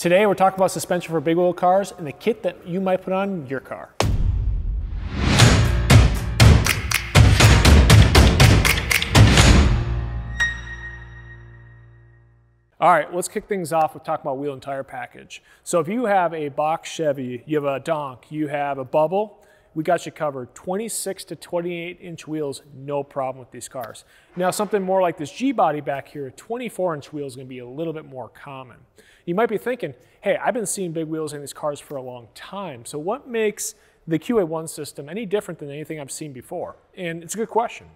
Today we're talking about suspension for big wheel cars and the kit that you might put on your car. All right, let's kick things off with talking about wheel and tire package. So if you have a box Chevy, you have a Donk, you have a Bubble, we got you covered. 26 to 28-inch wheels, no problem with these cars. Now something more like this G-body back here, 24-inch wheels is gonna be a little bit more common. You might be thinking, hey, I've been seeing big wheels in these cars for a long time, so what makes the QA1 system any different than anything I've seen before? And it's a good question.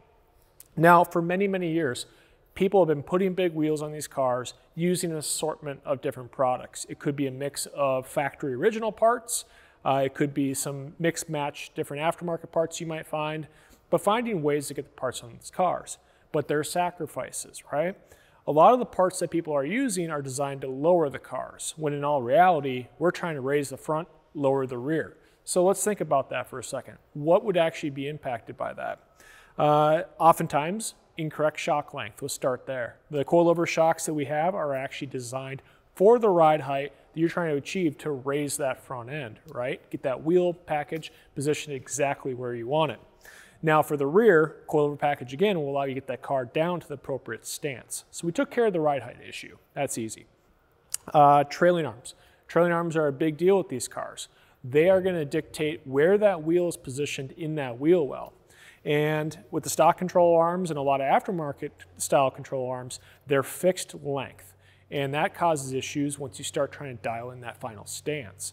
Now, for many, many years, people have been putting big wheels on these cars using an assortment of different products. It could be a mix of factory original parts, it could be some mix match different aftermarket parts you might find, but finding ways to get the parts on these cars. But there are sacrifices, right? A lot of the parts that people are using are designed to lower the cars, when in all reality, we're trying to raise the front, lower the rear. So let's think about that for a second. What would actually be impacted by that? Oftentimes, incorrect shock length. We'll start there. The coilover shocks that we have are actually designed for the ride height that you're trying to achieve to raise that front end, right? Get that wheel package positioned exactly where you want it. Now for the rear, coilover package again will allow you to get that car down to the appropriate stance. So we took care of the ride height issue. That's easy. Trailing arms. Trailing arms are a big deal with these cars. They are going to dictate where that wheel is positioned in that wheel well. And with the stock control arms and a lot of aftermarket style control arms, they're fixed length. And that causes issues once you start trying to dial in that final stance.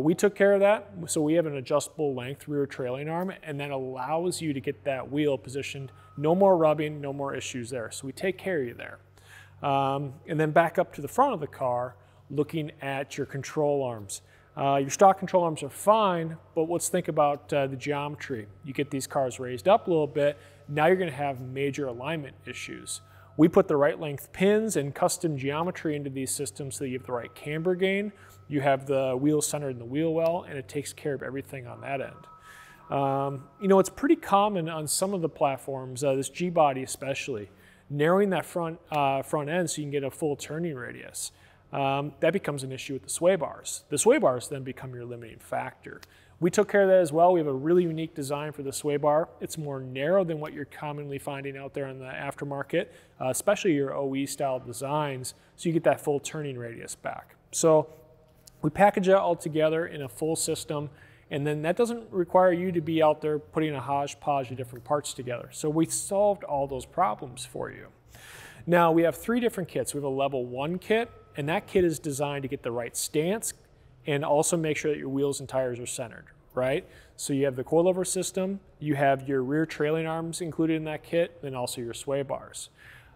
We took care of that, so we have an adjustable length rear trailing arm, and that allows you to get that wheel positioned. No more rubbing, no more issues there. So we take care of you there. And then back up to the front of the car, looking at your control arms. Your stock control arms are fine, but let's think about the geometry. You get these cars raised up a little bit, now you're going to have major alignment issues. We put the right length pins and custom geometry into these systems so that you have the right camber gain, you have the wheel centered in the wheel well, and it takes care of everything on that end. You know, it's pretty common on some of the platforms, this G-body especially, narrowing that front end so you can get a full turning radius. That becomes an issue with the sway bars. The sway bars then become your limiting factor. We took care of that as well. We have a really unique design for the sway bar. It's more narrow than what you're commonly finding out there in the aftermarket, especially your OE style designs, so you get that full turning radius back. So we package it all together in a full system, and then that doesn't require you to be out there putting a hodgepodge of different parts together. So we solved all those problems for you. Now we have 3 different kits. We have a level 1 kit, and that kit is designed to get the right stance and also make sure that your wheels and tires are centered, right? So you have the coilover system, you have your rear trailing arms included in that kit, and also your sway bars.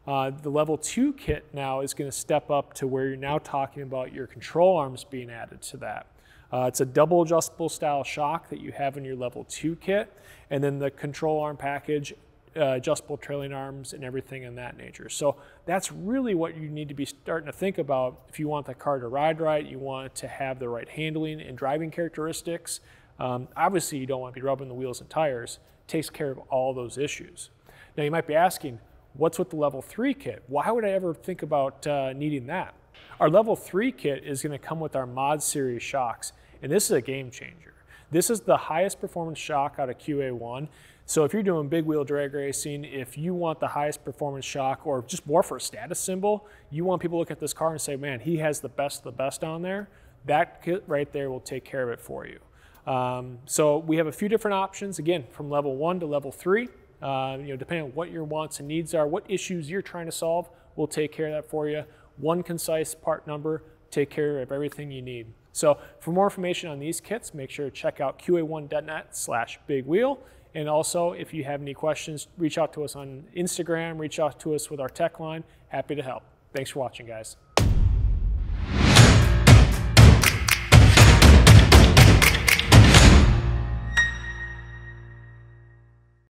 The level 2 kit now is going to step up to where you're now talking about your control arms being added to that. It's a double adjustable style shock that you have in your level 2 kit, and then the control arm package, adjustable trailing arms and everything in that nature. So that's really what you need to be starting to think about if you want the car to ride right, you want it to have the right handling and driving characteristics. Obviously you don't want to be rubbing the wheels and tires. It takes care of all those issues. Now you might be asking, what's with the level 3 kit? Why would I ever think about needing that? Our level 3 kit is going to come with our mod series shocks, and this is a game changer. This is the highest performance shock out of QA1. So if you're doing big wheel drag racing, if you want the highest performance shock or just more for a status symbol, you want people to look at this car and say, man, he has the best of the best on there. That kit right there will take care of it for you. So we have a few different options, again, from level 1 to level 3. You know, depending on what your wants and needs are, what issues you're trying to solve, we'll take care of that for you. One concise part number, take care of everything you need. So for more information on these kits, make sure to check out qa1.net/bigwheel. And also, if you have any questions, reach out to us on Instagram, reach out to us with our tech line. Happy to help. Thanks for watching, guys.